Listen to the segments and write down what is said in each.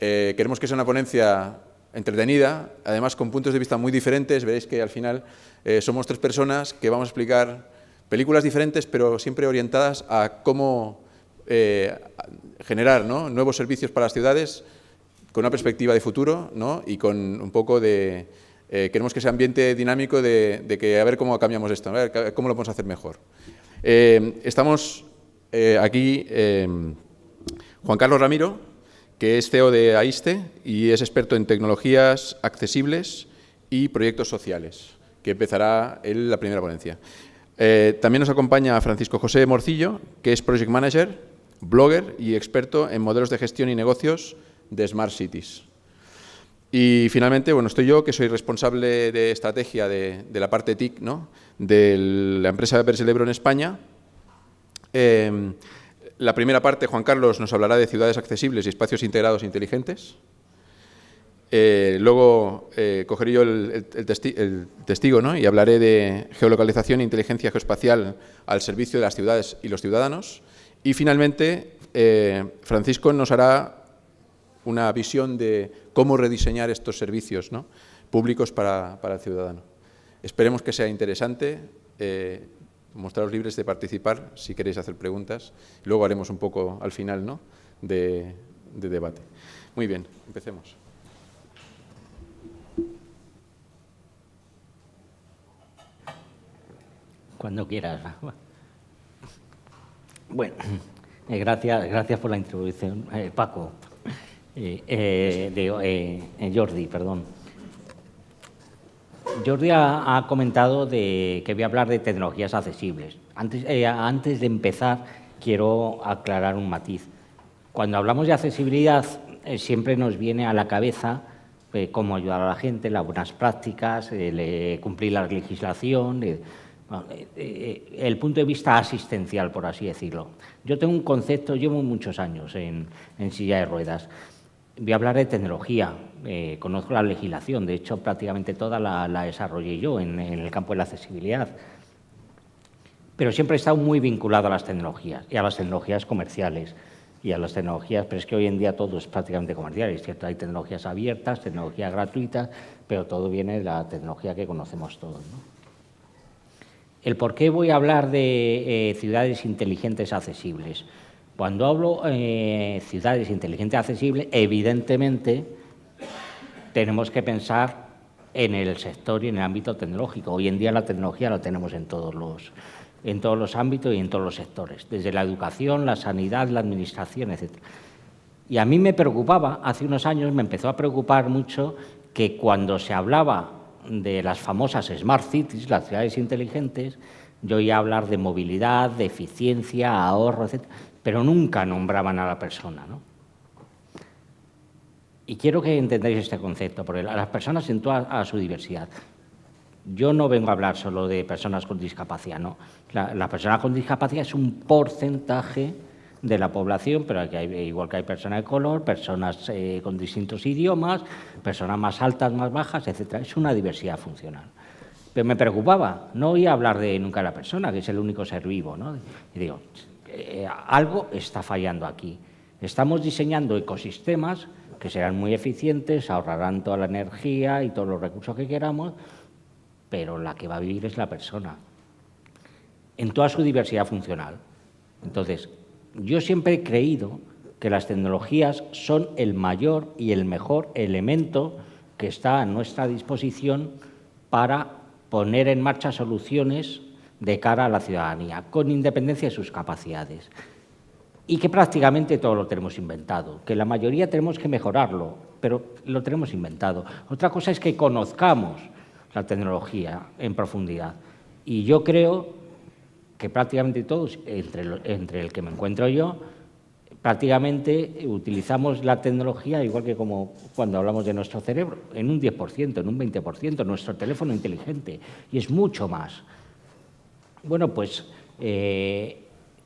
Queremos que sea una ponencia entretenida, además con puntos de vista muy diferentes. Veréis que al final somos 3 personas que vamos a explicar películas diferentes, pero siempre orientadas a cómo generar, ¿no?, nuevos servicios para las ciudades con una perspectiva de futuro, ¿no?, y con un poco de... queremos que sea ambiente dinámico de que a ver cómo cambiamos esto, a ver cómo lo podemos hacer mejor. Estamos aquí Juan Carlos Ramiro, que es CEO de AISTE y es experto en tecnologías accesibles y proyectos sociales, que empezará él la primera ponencia. También nos acompaña Francisco José Morcillo, que es Project Manager, blogger y experto en modelos de gestión y negocios de Smart Cities. Y finalmente, bueno, estoy yo, que soy responsable de estrategia de la parte TIC, ¿no?, de la empresa Verselebro en España. La primera parte, Juan Carlos nos hablará de ciudades accesibles y espacios integrados e inteligentes. Luego cogeré yo el testigo, ¿no?, y hablaré de geolocalización e inteligencia geoespacial al servicio de las ciudades y los ciudadanos. Y finalmente, Francisco nos hará una visión de cómo rediseñar estos servicios, ¿no?, públicos para el ciudadano. Esperemos que sea interesante. Mostraros libres de participar si queréis hacer preguntas. Luego haremos un poco al final, ¿no?, de debate. Muy bien, empecemos. Cuando quieras. Bueno, gracias por la introducción, Paco. Jordi, perdón. Jordi ha comentado que voy a hablar de tecnologías accesibles. Antes de empezar, quiero aclarar un matiz. Cuando hablamos de accesibilidad, siempre nos viene a la cabeza cómo ayudar a la gente, las buenas prácticas, cumplir la legislación, el punto de vista asistencial, por así decirlo. Yo tengo un concepto, llevo muchos años en silla de ruedas. Voy a hablar de tecnología, conozco la legislación, de hecho prácticamente toda la desarrollé yo en el campo de la accesibilidad, pero siempre he estado muy vinculado a las tecnologías y a las tecnologías comerciales y a las tecnologías, pero es que hoy en día todo es prácticamente comercial, es cierto, hay tecnologías abiertas, tecnologías gratuitas, pero todo viene de la tecnología que conocemos todos, ¿no? El por qué voy a hablar de ciudades inteligentes accesibles. Cuando hablo ciudades inteligentes accesibles, evidentemente tenemos que pensar en el sector y en el ámbito tecnológico. Hoy en día la tecnología la tenemos en todos los ámbitos y en todos los sectores, desde la educación, la sanidad, la administración, etc. Y a mí me preocupaba, hace unos años me empezó a preocupar mucho que cuando se hablaba de las famosas Smart Cities, las ciudades inteligentes, yo oía hablar de movilidad, de eficiencia, ahorro, etc., pero nunca nombraban a la persona, ¿no? Y quiero que entendáis este concepto, porque a las personas en toda su diversidad. Yo no vengo a hablar solo de personas con discapacidad, no. La persona con discapacidad es un porcentaje de la población, pero igual que hay personas de color, personas con distintos idiomas, personas más altas, más bajas, etc. Es una diversidad funcional. Pero me preocupaba, no oía hablar de nunca la persona, que es el único ser vivo, ¿no? Y digo, algo está fallando aquí. Estamos diseñando ecosistemas que serán muy eficientes, ahorrarán toda la energía y todos los recursos que queramos, pero la que va a vivir es la persona, en toda su diversidad funcional. Entonces, yo siempre he creído que las tecnologías son el mayor y el mejor elemento que está a nuestra disposición para poner en marcha soluciones de cara a la ciudadanía, con independencia de sus capacidades. Y que prácticamente todo lo tenemos inventado, que la mayoría tenemos que mejorarlo, pero lo tenemos inventado. Otra cosa es que conozcamos la tecnología en profundidad. Y yo creo que prácticamente todos, entre el que me encuentro yo, prácticamente utilizamos la tecnología igual que como cuando hablamos de nuestro cerebro, en un 10%, en un 20%, nuestro teléfono inteligente, y es mucho más. Bueno, pues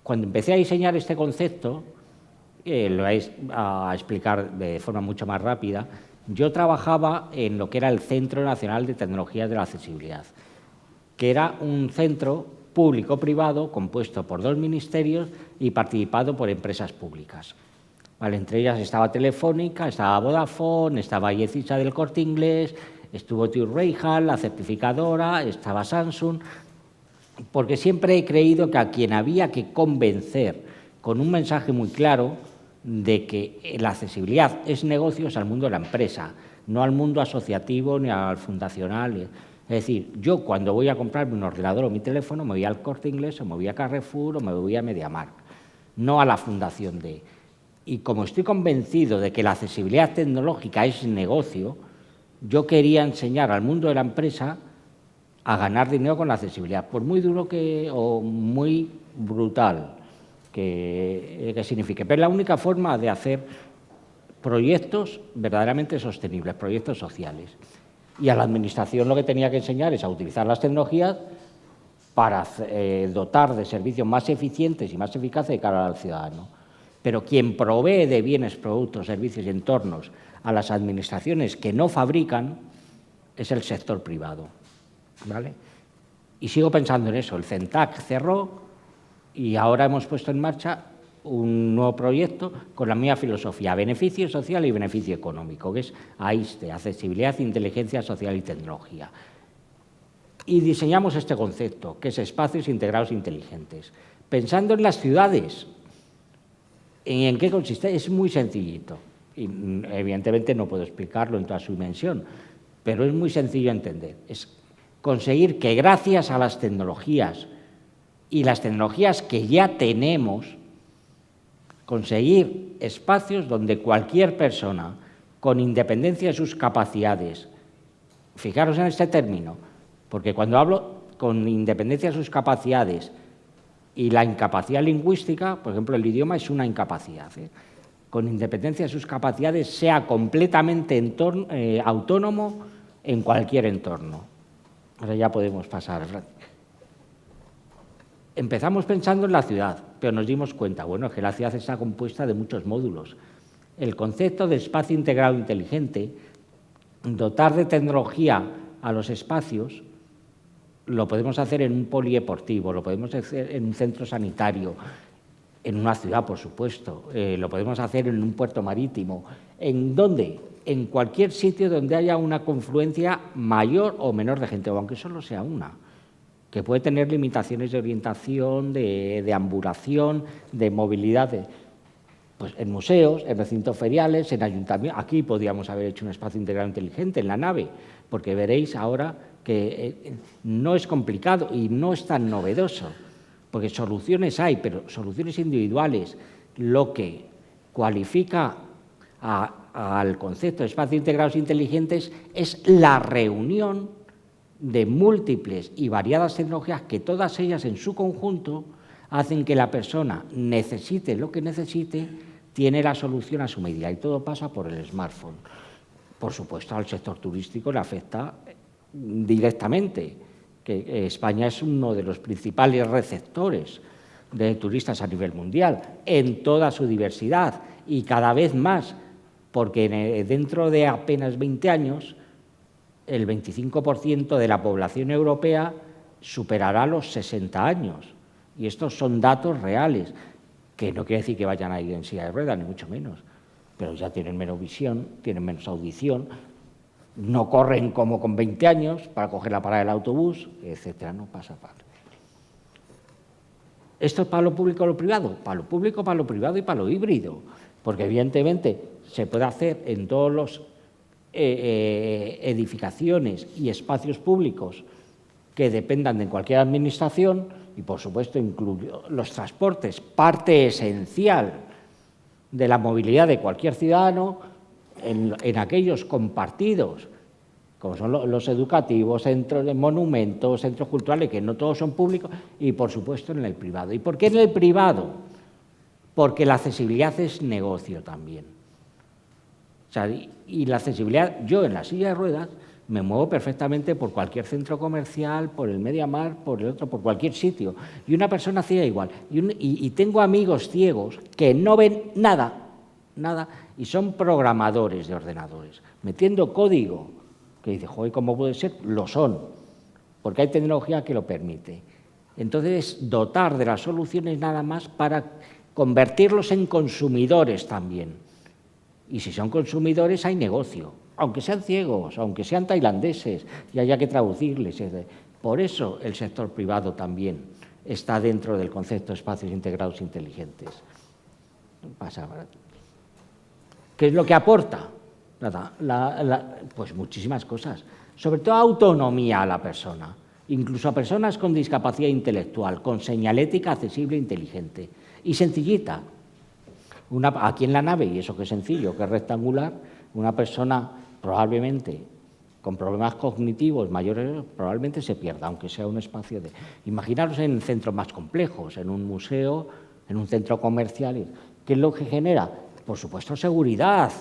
cuando empecé a diseñar este concepto, lo voy a explicar de forma mucho más rápida, yo trabajaba en lo que era el Centro Nacional de Tecnologías de la Accesibilidad, que era un centro público-privado compuesto por 2 ministerios y participado por empresas públicas. ¿vale? Entre ellas estaba Telefónica, estaba Vodafone, estaba Yecisa del Corte Inglés, estuvo T-Rayhal, la certificadora, estaba Samsung, porque siempre he creído que a quien había que convencer con un mensaje muy claro de que la accesibilidad es negocio es al mundo de la empresa, no al mundo asociativo ni al fundacional. Es decir, yo cuando voy a comprarme un ordenador o mi teléfono me voy al Corte Inglés o me voy a Carrefour o me voy a MediaMarkt, no a la fundación de... Y como estoy convencido de que la accesibilidad tecnológica es negocio, yo quería enseñar al mundo de la empresa a ganar dinero con la accesibilidad, por muy duro o muy brutal que signifique. Pero es la única forma de hacer proyectos verdaderamente sostenibles, proyectos sociales. Y a la Administración lo que tenía que enseñar es a utilizar las tecnologías para dotar de servicios más eficientes y más eficaces de cara al ciudadano. Pero quien provee de bienes, productos, servicios y entornos a las administraciones que no fabrican es el sector privado, ¿vale? Y sigo pensando en eso. El CENTAC cerró y ahora hemos puesto en marcha un nuevo proyecto con la misma filosofía, beneficio social y beneficio económico, que es AISTE, Accesibilidad, Inteligencia Social y Tecnología. Y diseñamos este concepto, que es espacios integrados inteligentes. Pensando en las ciudades, ¿en qué consiste? Es muy sencillito. Y evidentemente no puedo explicarlo en toda su dimensión, pero es muy sencillo de entender. Es conseguir que gracias a las tecnologías y las tecnologías que ya tenemos, conseguir espacios donde cualquier persona, con independencia de sus capacidades, fijaros en este término, porque cuando hablo con independencia de sus capacidades y la incapacidad lingüística, por ejemplo, el idioma es una incapacidad, con independencia de sus capacidades, sea completamente autónomo en cualquier entorno. Ahora ya podemos pasar. Empezamos pensando en la ciudad, pero nos dimos cuenta, bueno, que la ciudad está compuesta de muchos módulos. El concepto de espacio integrado inteligente, dotar de tecnología a los espacios, lo podemos hacer en un polideportivo, lo podemos hacer en un centro sanitario, en una ciudad, por supuesto, lo podemos hacer en un puerto marítimo. ¿En dónde? En cualquier sitio donde haya una confluencia mayor o menor de gente, o aunque solo sea una, que puede tener limitaciones de orientación, de ambulación, de movilidad. Pues en museos, en recintos feriales, en ayuntamientos. Aquí podríamos haber hecho un espacio integrado inteligente, en la nave, porque veréis ahora que no es complicado y no es tan novedoso, porque soluciones hay, pero soluciones individuales. Lo que cualifica al concepto de espacios integrados inteligentes es la reunión de múltiples y variadas tecnologías que todas ellas en su conjunto hacen que la persona necesite lo que necesite, tiene la solución a su medida y todo pasa por el smartphone. Por supuesto, al sector turístico le afecta directamente, que España es uno de los principales receptores de turistas a nivel mundial, en toda su diversidad y cada vez más, porque dentro de apenas 20 años el 25% de la población europea superará los 60 años. Y estos son datos reales, que no quiere decir que vayan a ir en silla de ruedas, ni mucho menos, pero ya tienen menos visión, tienen menos audición, no corren como con 20 años para coger la parada del autobús, etcétera, no pasa nada. ¿Esto es para lo público o lo privado? Para lo público, para lo privado y para lo híbrido, porque evidentemente se puede hacer en todos los edificaciones y espacios públicos que dependan de cualquier administración y, por supuesto, incluyo los transportes, parte esencial de la movilidad de cualquier ciudadano, en aquellos compartidos, como son los educativos, centros de monumentos, centros culturales, que no todos son públicos, y, por supuesto, en el privado. ¿Y por qué en el privado? Porque la accesibilidad es negocio también. O sea, y la accesibilidad, yo en la silla de ruedas me muevo perfectamente por cualquier centro comercial, por el MediaMarkt, por el otro, por cualquier sitio. Y una persona ciega igual. Y tengo amigos ciegos que no ven nada, y son programadores de ordenadores, metiendo código, que dice, joder, ¿cómo puede ser? Lo son, porque hay tecnología que lo permite. Entonces, dotar de las soluciones nada más para convertirlos en consumidores también. Y si son consumidores hay negocio, aunque sean ciegos, aunque sean tailandeses y haya que traducirles. Por eso el sector privado también está dentro del concepto de espacios integrados inteligentes. ¿Qué es lo que aporta? Nada, pues muchísimas cosas, sobre todo autonomía a la persona, incluso a personas con discapacidad intelectual, con señalética accesible e inteligente y sencillita. Aquí en la nave, y eso que es sencillo, que es rectangular, una persona probablemente con problemas cognitivos mayores probablemente se pierda, aunque sea un espacio de... Imaginaros en centros más complejos, en un museo, en un centro comercial. ¿Qué es lo que genera? Por supuesto, seguridad,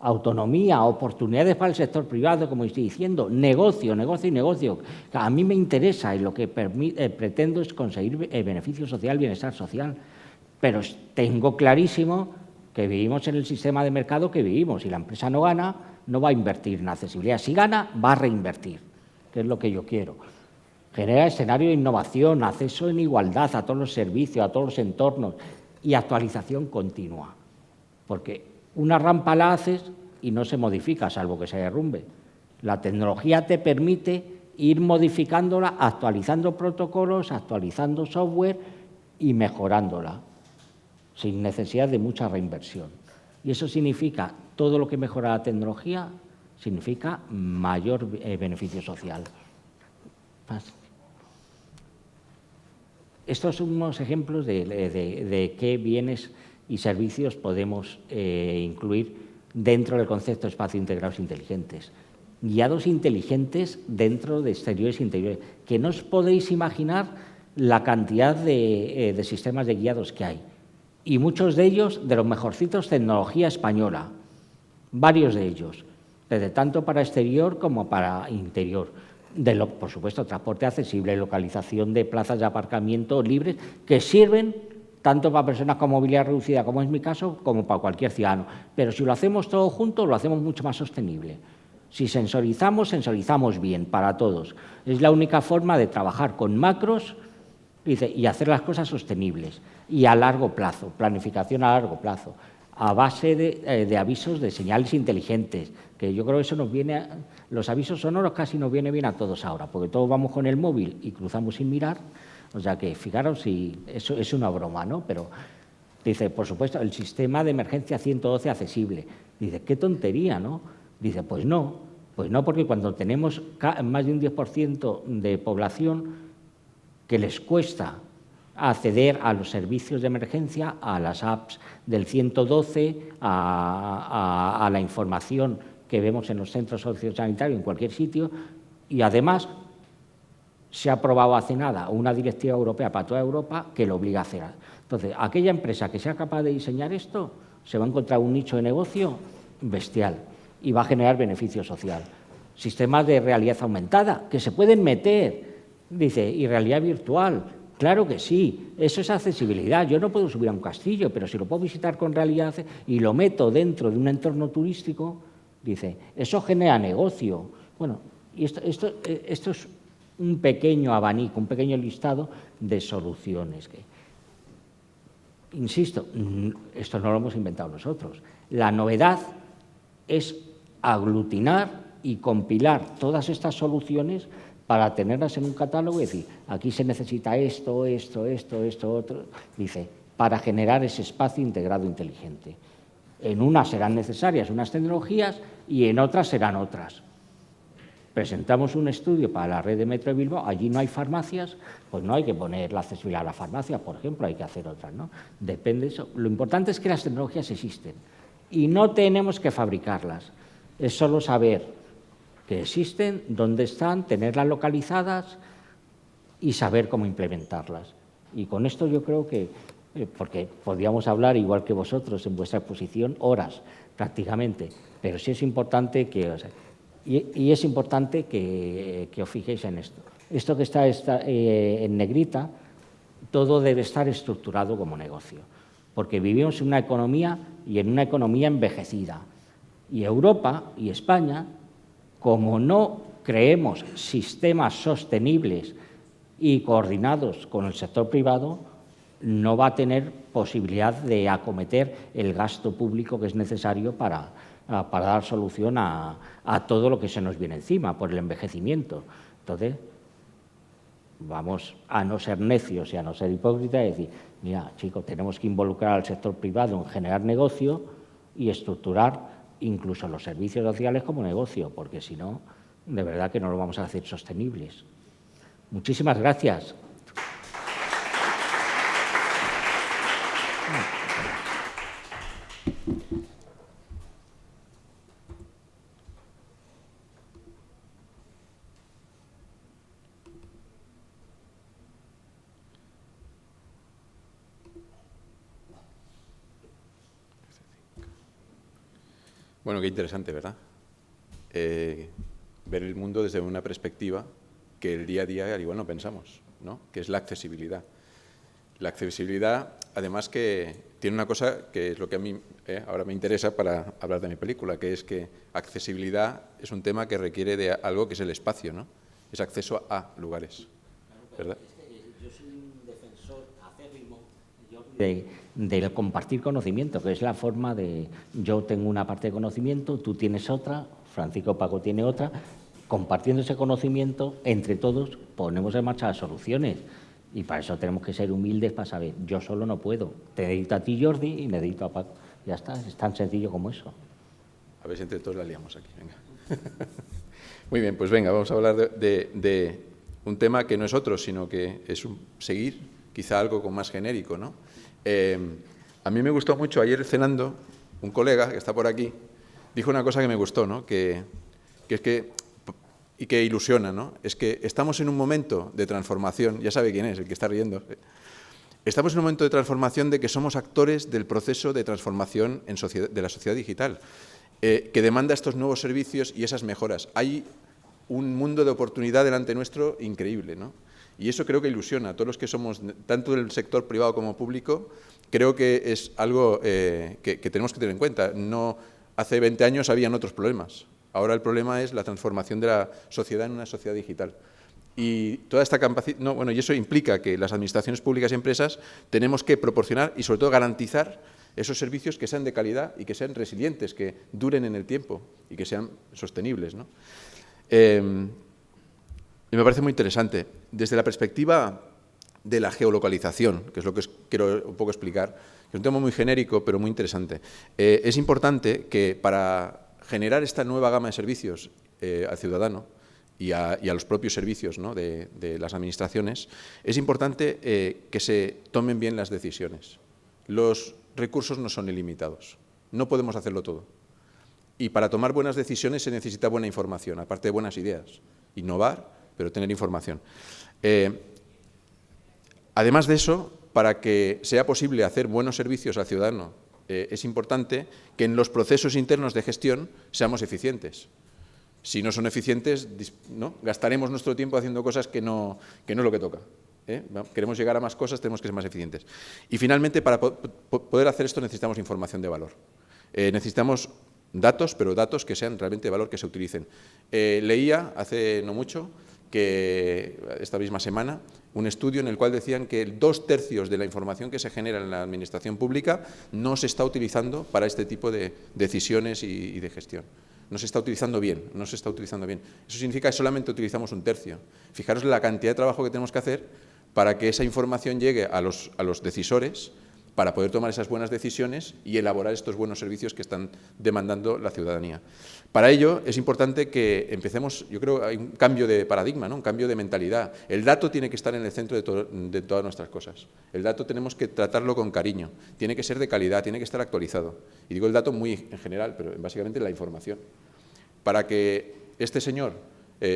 autonomía, oportunidades para el sector privado, como estoy diciendo, negocio, negocio y negocio. A mí me interesa y lo que pretendo es conseguir beneficio social, bienestar social, pero tengo clarísimo que vivimos en el sistema de mercado que vivimos y la empresa no gana, no va a invertir en accesibilidad. Si gana, va a reinvertir, que es lo que yo quiero. Genera escenario de innovación, acceso en igualdad a todos los servicios, a todos los entornos y actualización continua. Porque una rampa la haces y no se modifica, salvo que se derrumbe. La tecnología te permite ir modificándola, actualizando protocolos, actualizando software y mejorándola, sin necesidad de mucha reinversión. Y eso significa, todo lo que mejora la tecnología, significa mayor beneficio social. Estos son unos ejemplos de qué bienes y servicios podemos incluir dentro del concepto de espacios integrados inteligentes. Guiados inteligentes dentro de exteriores e interiores, que no os podéis imaginar la cantidad de sistemas de guiados que hay. Y muchos de ellos de los mejorcitos tecnología española, varios de ellos, desde tanto para exterior como para interior. Por supuesto, transporte accesible, localización de plazas de aparcamiento libres que sirven tanto para personas con movilidad reducida, como es mi caso, como para cualquier ciudadano. Pero si lo hacemos todo junto, lo hacemos mucho más sostenible. Si sensorizamos bien para todos. Es la única forma de trabajar con macros y hacer las cosas sostenibles y a largo plazo, planificación a largo plazo, a base de avisos de señales inteligentes, que yo creo que eso nos viene, los avisos sonoros casi nos viene bien a todos ahora, porque todos vamos con el móvil y cruzamos sin mirar, o sea que fijaros si eso es una broma, ¿no? Pero dice, por supuesto, el sistema de emergencia 112 accesible. Dice, qué tontería, ¿no? Dice, pues no, porque cuando tenemos más de un 10% de población que les cuesta acceder a los servicios de emergencia, a las apps del 112, a la información que vemos en los centros sociosanitarios, en cualquier sitio, y además se ha aprobado hace nada una directiva europea para toda Europa que lo obliga a hacer. Entonces, aquella empresa que sea capaz de diseñar esto se va a encontrar un nicho de negocio bestial y va a generar beneficio social. Sistemas de realidad aumentada que se pueden meter, dice, y realidad virtual. Claro que sí, eso es accesibilidad. Yo no puedo subir a un castillo, pero si lo puedo visitar con realidad y lo meto dentro de un entorno turístico, dice, eso genera negocio. Bueno, y esto es un pequeño abanico, un pequeño listado de soluciones. Insisto, esto no lo hemos inventado nosotros. La novedad es aglutinar y compilar todas estas soluciones para tenerlas en un catálogo y decir, aquí se necesita esto, otro, dice, para generar ese espacio integrado inteligente. En unas serán necesarias unas tecnologías y en otras serán otras. Presentamos un estudio para la red de Metro de Bilbao, allí no hay farmacias, pues no hay que poner la accesibilidad a la farmacia, por ejemplo, hay que hacer otras, ¿no? Depende de eso. Lo importante es que las tecnologías existen y no tenemos que fabricarlas, es solo saber que existen, dónde están, tenerlas localizadas y saber cómo implementarlas. Y con esto yo creo que, porque podríamos hablar igual que vosotros en vuestra exposición, horas prácticamente, pero sí es importante que... Y es importante que os fijéis en esto. Esto que está en negrita, todo debe estar estructurado como negocio, porque vivimos en una economía y en una economía envejecida. Y Europa y España, como no creemos sistemas sostenibles y coordinados con el sector privado, no va a tener posibilidad de acometer el gasto público que es necesario para dar solución a todo lo que se nos viene encima por el envejecimiento. Entonces, vamos a no ser necios y a no ser hipócritas y decir, mira, chicos, tenemos que involucrar al sector privado en generar negocio y estructurar incluso los servicios sociales como negocio, porque si no, de verdad que no lo vamos a hacer sostenibles. Muchísimas gracias. Bueno, qué interesante, ¿verdad? Ver el mundo desde una perspectiva que el día a día al igual no pensamos, ¿no? Que es la accesibilidad. La accesibilidad, además, que tiene una cosa que es lo que a mí ahora me interesa para hablar de mi película, que es que accesibilidad es un tema que requiere de algo que es el espacio, ¿no? Es acceso a lugares, ¿verdad? Yo soy un defensor acérrimo del compartir conocimiento, que es la forma de yo tengo una parte de conocimiento, tú tienes otra, Francisco Paco tiene otra, compartiendo ese conocimiento, entre todos ponemos en marcha las soluciones. Y para eso tenemos que ser humildes para saber, yo solo no puedo, te necesito a ti, Jordi, y necesito a Paco. Ya está, es tan sencillo como eso. A ver si entre todos la liamos aquí, venga. Muy bien, pues venga, vamos a hablar de un tema que no es otro, sino que es seguir quizá algo con más genérico, ¿no? A mí me gustó mucho, ayer cenando, un colega que está por aquí, dijo una cosa que me gustó, ¿no? Que es que, y que ilusiona, ¿no? Es que estamos en un momento de transformación, ya sabe quién es, el que está riendo. Estamos en un momento de transformación de que somos actores del proceso de transformación de la sociedad digital, que demanda estos nuevos servicios y esas mejoras. Hay un mundo de oportunidad delante nuestro increíble, ¿no? Y eso creo que ilusiona a todos los que somos, tanto del sector privado como público, creo que es algo que tenemos que tener en cuenta. No, hace 20 años habían otros problemas. Ahora el problema es la transformación de la sociedad en una sociedad digital. Y toda esta capacidad, y eso implica que las administraciones públicas y empresas tenemos que proporcionar y sobre todo garantizar esos servicios que sean de calidad y que sean resilientes, que duren en el tiempo y que sean sostenibles, ¿no? Y me parece muy interesante. Desde la perspectiva de la geolocalización, que es lo que quiero un poco explicar, que es un tema muy genérico pero muy interesante, es importante que para generar esta nueva gama de servicios al ciudadano y a los propios servicios, ¿no?, de las administraciones, es importante que se tomen bien las decisiones. Los recursos no son ilimitados, no podemos hacerlo todo. Y para tomar buenas decisiones se necesita buena información, aparte de buenas ideas. Innovar, pero tener información. Además de eso, para que sea posible hacer buenos servicios al ciudadano, es importante que en los procesos internos de gestión seamos eficientes. Si no son eficientes, ¿no?, gastaremos nuestro tiempo haciendo cosas que no es lo que toca. Queremos llegar a más cosas, tenemos que ser más eficientes. Y finalmente, para poder hacer esto necesitamos información de valor. Necesitamos datos, pero datos que sean realmente de valor, que se utilicen. Leía hace no mucho, que esta misma semana, un estudio en el cual decían que 2/3 de la información que se genera en la administración pública no se está utilizando para este tipo de decisiones y de gestión. No se está utilizando bien, no se está utilizando bien. Eso significa que solamente utilizamos 1/3. Fijaros la cantidad de trabajo que tenemos que hacer para que esa información llegue a los decisores, para poder tomar esas buenas decisiones y elaborar estos buenos servicios que están demandando la ciudadanía. Para ello es importante que empecemos, yo creo, hay un cambio de paradigma, ¿no?, un cambio de mentalidad. El dato tiene que estar en el centro de todas nuestras cosas. El dato tenemos que tratarlo con cariño, tiene que ser de calidad, tiene que estar actualizado. Y digo el dato muy en general, pero básicamente la información. Para que este señor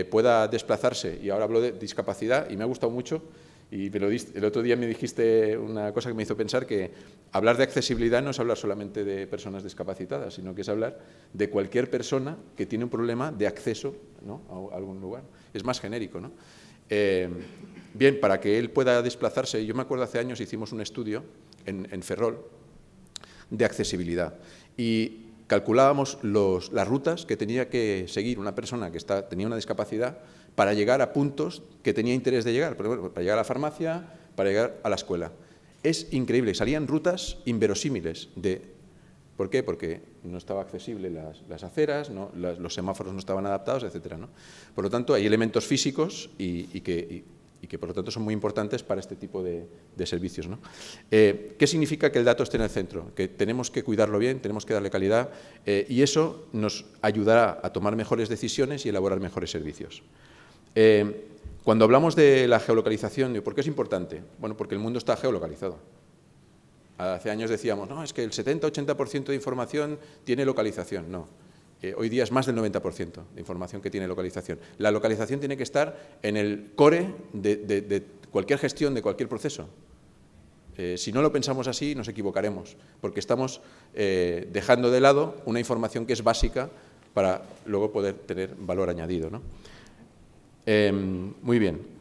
pueda desplazarse, y ahora hablo de discapacidad, y me ha gustado mucho, y el otro día me dijiste una cosa que me hizo pensar, que hablar de accesibilidad no es hablar solamente de personas discapacitadas, sino que es hablar de cualquier persona que tiene un problema de acceso, ¿no?, a algún lugar. Es más genérico, ¿no? Bien, para que él pueda desplazarse, yo me acuerdo hace años hicimos un estudio en Ferrol de accesibilidad y calculábamos las rutas que tenía que seguir una persona que tenía una discapacidad para llegar a puntos que tenía interés de llegar, para llegar a la farmacia, para llegar a la escuela. Es increíble, salían rutas inverosímiles ¿por qué? Porque no estaba accesible las aceras, los semáforos no estaban adaptados, etcétera, ¿no? Por lo tanto, hay elementos físicos y que por lo tanto son muy importantes para este tipo de servicios, ¿no? ¿Qué significa que el dato esté en el centro? Que tenemos que cuidarlo bien, tenemos que darle calidad y eso nos ayudará a tomar mejores decisiones y elaborar mejores servicios. Cuando hablamos de la geolocalización, ¿por qué es importante? Bueno, porque el mundo está geolocalizado. Hace años decíamos, no, es que el 70-80% de información tiene localización. No, hoy día es más del 90% de información que tiene localización. La localización tiene que estar en el core de cualquier gestión, de cualquier proceso. Si no lo pensamos así, nos equivocaremos, porque estamos dejando de lado una información que es básica para luego poder tener valor añadido, ¿no? Muy bien.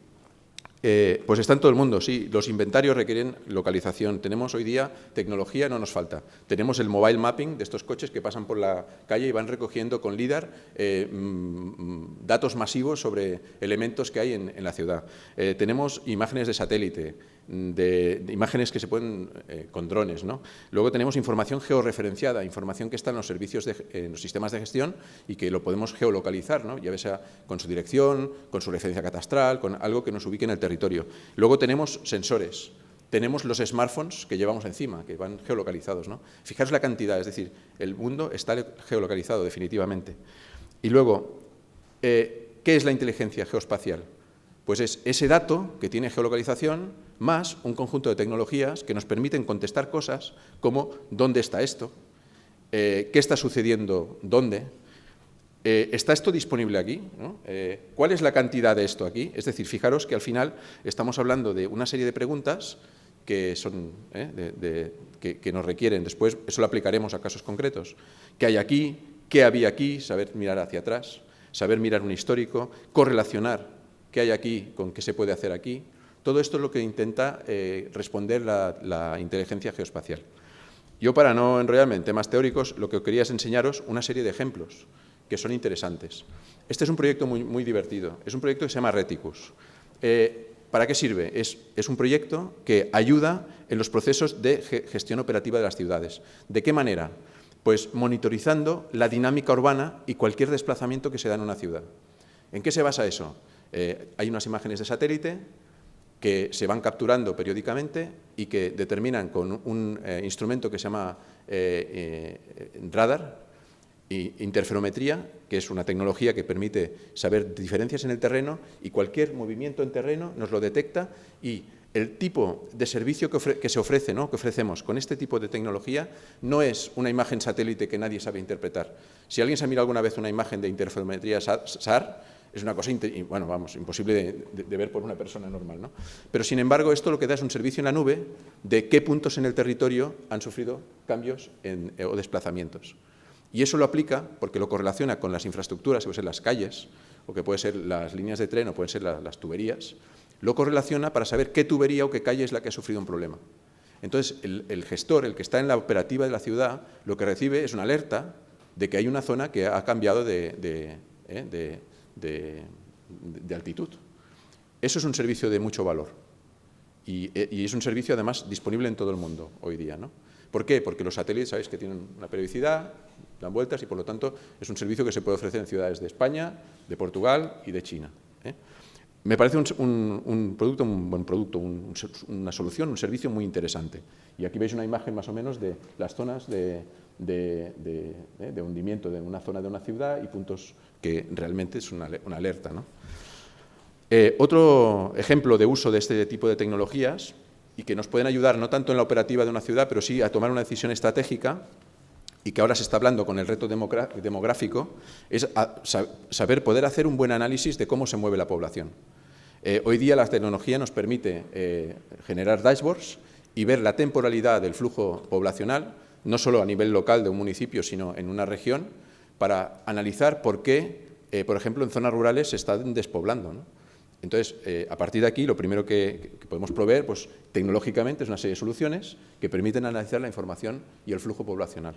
Pues está en todo el mundo, sí. Los inventarios requieren localización. Tenemos hoy día tecnología, no nos falta. Tenemos el mobile mapping de estos coches que pasan por la calle y van recogiendo con LIDAR datos masivos sobre elementos que hay en la ciudad. Tenemos imágenes de satélite, de imágenes que se pueden con drones, ¿no? Luego tenemos información georreferenciada, información que está en los servicios, en los sistemas de gestión y que lo podemos geolocalizar, ¿no? Ya sea con su dirección, con su referencia catastral, con algo que nos ubique en el territorio. Luego tenemos sensores, tenemos los smartphones que llevamos encima, que van geolocalizados, ¿no? Fijaros la cantidad, es decir, el mundo está geolocalizado definitivamente. Y luego, ¿qué es la inteligencia geoespacial? Pues es ese dato que tiene geolocalización más un conjunto de tecnologías que nos permiten contestar cosas como ¿dónde está esto? ¿Qué está sucediendo? ¿Dónde? ¿Está esto disponible aquí? ¿No? ¿Cuál es la cantidad de esto aquí? Es decir, fijaros que al final estamos hablando de una serie de preguntas que son que nos requieren, después eso lo aplicaremos a casos concretos. ¿Qué hay aquí? ¿Qué había aquí? Saber mirar hacia atrás, saber mirar un histórico, correlacionar qué hay aquí con qué se puede hacer aquí. Todo esto es lo que intenta responder la inteligencia geoespacial. Yo, para no enrollarme en temas teóricos, lo que quería es enseñaros una serie de ejemplos que son interesantes. Este es un proyecto muy divertido. Es un proyecto que se llama Reticus. ¿Para qué sirve? Es un proyecto que ayuda en los procesos de gestión operativa de las ciudades. ¿De qué manera? Pues monitorizando la dinámica urbana y cualquier desplazamiento que se da en una ciudad. ¿En qué se basa eso? Hay unas imágenes de satélite que se van capturando periódicamente y que determinan con un instrumento que se llama radar e interferometría, que es una tecnología que permite saber diferencias en el terreno y cualquier movimiento en terreno nos lo detecta y el tipo de servicio que se ofrece, ¿no? que ofrecemos con este tipo de tecnología no es una imagen satélite que nadie sabe interpretar. Si alguien se ha mirado alguna vez una imagen de interferometría SAR, es una cosa imposible de ver por una persona normal, ¿no? Pero, sin embargo, esto lo que da es un servicio en la nube de qué puntos en el territorio han sufrido cambios o desplazamientos. Y eso lo aplica porque lo correlaciona con las infraestructuras, que pueden ser las calles, o que pueden ser las líneas de tren, o pueden ser las tuberías. Lo correlaciona para saber qué tubería o qué calle es la que ha sufrido un problema. Entonces, el gestor, el que está en la operativa de la ciudad, lo que recibe es una alerta de que hay una zona que ha cambiado de altitud. Eso es un servicio de mucho valor y es un servicio además disponible en todo el mundo hoy día, ¿no? ¿Por qué? Porque los satélites sabéis que tienen una periodicidad, dan vueltas y por lo tanto es un servicio que se puede ofrecer en ciudades de España, de Portugal y de China. Me parece un buen producto, una solución, un servicio muy interesante. Y aquí veis una imagen más o menos de las zonas de hundimiento de una zona de una ciudad y puntos que realmente es una alerta, ¿no? Otro ejemplo de uso de este tipo de tecnologías y que nos pueden ayudar no tanto en la operativa de una ciudad, pero sí a tomar una decisión estratégica y que ahora se está hablando con el reto demográfico, es saber poder hacer un buen análisis de cómo se mueve la población. Hoy día la tecnología nos permite generar dashboards y ver la temporalidad del flujo poblacional, no solo a nivel local de un municipio, sino en una región, para analizar por qué, por ejemplo, en zonas rurales se están despoblando, ¿no? Entonces, a partir de aquí, lo primero que podemos proveer, pues, tecnológicamente, es una serie de soluciones que permiten analizar la información y el flujo poblacional,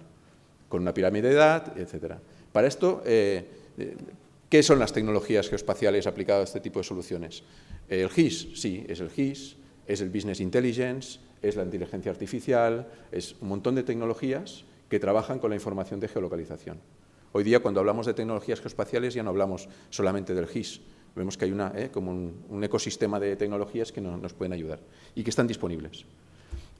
con una pirámide de edad, etcétera. Para esto, ¿qué son las tecnologías geoespaciales aplicadas a este tipo de soluciones? El GIS, sí, es el GIS. es el business intelligence, es la inteligencia artificial, es un montón de tecnologías que trabajan con la información de geolocalización. Hoy día, cuando hablamos de tecnologías geoespaciales, ya no hablamos solamente del GIS. Vemos que hay como un ecosistema de tecnologías que nos pueden ayudar y que están disponibles.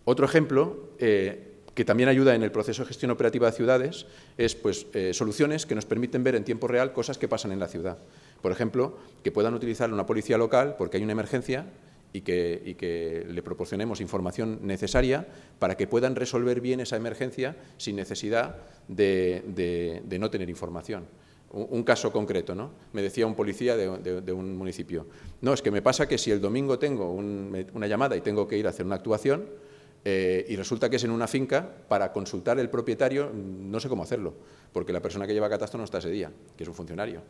Otro ejemplo que también ayuda en el proceso de gestión operativa de ciudades es pues, soluciones que nos permiten ver en tiempo real cosas que pasan en la ciudad. Por ejemplo, que puedan utilizar una policía local porque hay una emergencia y que le proporcionemos información necesaria para que puedan resolver bien esa emergencia sin necesidad de no tener información. Un caso concreto, ¿no? Me decía un policía de un municipio, no, es que me pasa que si el domingo tengo una llamada y tengo que ir a hacer una actuación y resulta que es en una finca, para consultar el propietario no sé cómo hacerlo, porque la persona que lleva catastro no está ese día, que es un funcionario.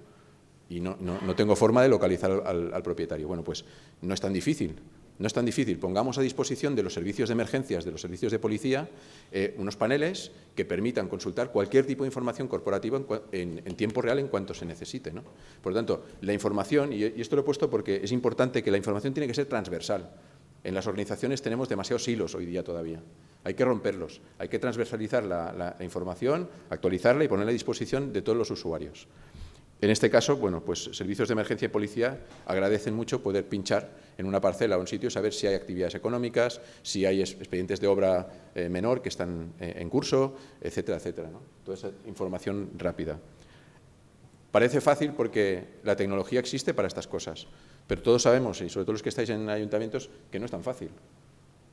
Y no tengo forma de localizar al propietario. Bueno, pues no es tan difícil, no es tan difícil. Pongamos a disposición de los servicios de emergencias, de los servicios de policía, unos paneles que permitan consultar cualquier tipo de información corporativa en tiempo real en cuanto se necesite, ¿no? Por lo tanto, la información, y esto lo he puesto porque es importante que la información tiene que ser transversal. En las organizaciones tenemos demasiados hilos hoy día todavía. Hay que romperlos, hay que transversalizar la información, actualizarla y ponerla a disposición de todos los usuarios. En este caso, bueno, pues servicios de emergencia y policía agradecen mucho poder pinchar en una parcela o un sitio, saber si hay actividades económicas, si hay expedientes de obra menor que están en curso, etcétera, etcétera, ¿no? Toda esa información rápida. Parece fácil porque la tecnología existe para estas cosas, pero todos sabemos, y sobre todo los que estáis en ayuntamientos, que no es tan fácil,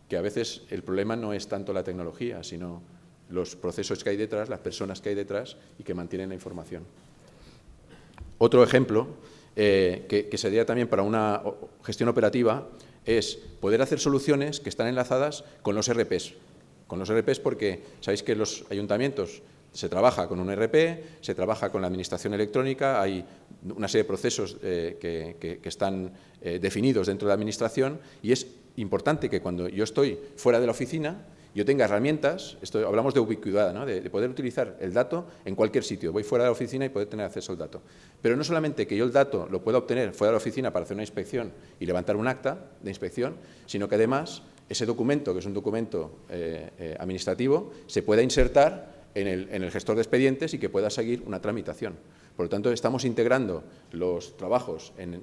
que a veces el problema no es tanto la tecnología, sino los procesos que hay detrás, las personas que hay detrás y que mantienen la información. Otro ejemplo que sería también para una gestión operativa es poder hacer soluciones que están enlazadas con los ERPs. Con los ERPs porque sabéis que los ayuntamientos se trabaja con un ERP, se trabaja con la administración electrónica, hay una serie de procesos que están definidos dentro de la administración y es importante que cuando yo estoy fuera de la oficina yo tenga herramientas, hablamos de ubicuidad, ¿no? de poder utilizar el dato en cualquier sitio. Voy fuera de la oficina y poder tener acceso al dato. Pero no solamente que yo el dato lo pueda obtener fuera de la oficina para hacer una inspección y levantar un acta de inspección, sino que además ese documento, que es un documento administrativo, se pueda insertar en el gestor de expedientes y que pueda seguir una tramitación. Por lo tanto, estamos integrando los trabajos en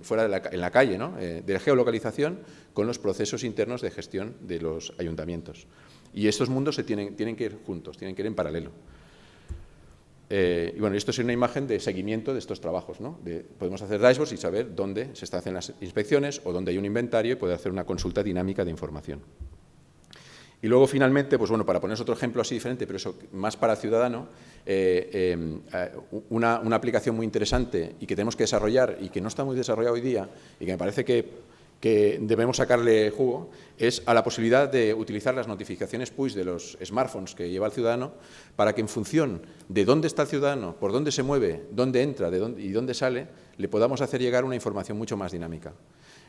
la calle, ¿no? De geolocalización con los procesos internos de gestión de los ayuntamientos. Y estos mundos tienen que ir juntos, tienen que ir en paralelo. Y bueno, esto es una imagen de seguimiento de estos trabajos, ¿no? Podemos hacer dashboards y saber dónde se están haciendo las inspecciones o dónde hay un inventario y poder hacer una consulta dinámica de información. Y luego, finalmente, pues bueno, para poneros otro ejemplo así diferente, pero eso más para ciudadano, una aplicación muy interesante y que tenemos que desarrollar y que no está muy desarrollada hoy día y que me parece que debemos sacarle jugo, es a la posibilidad de utilizar las notificaciones push de los smartphones que lleva el ciudadano para que en función de dónde está el ciudadano, por dónde se mueve, dónde entra y dónde sale, le podamos hacer llegar una información mucho más dinámica.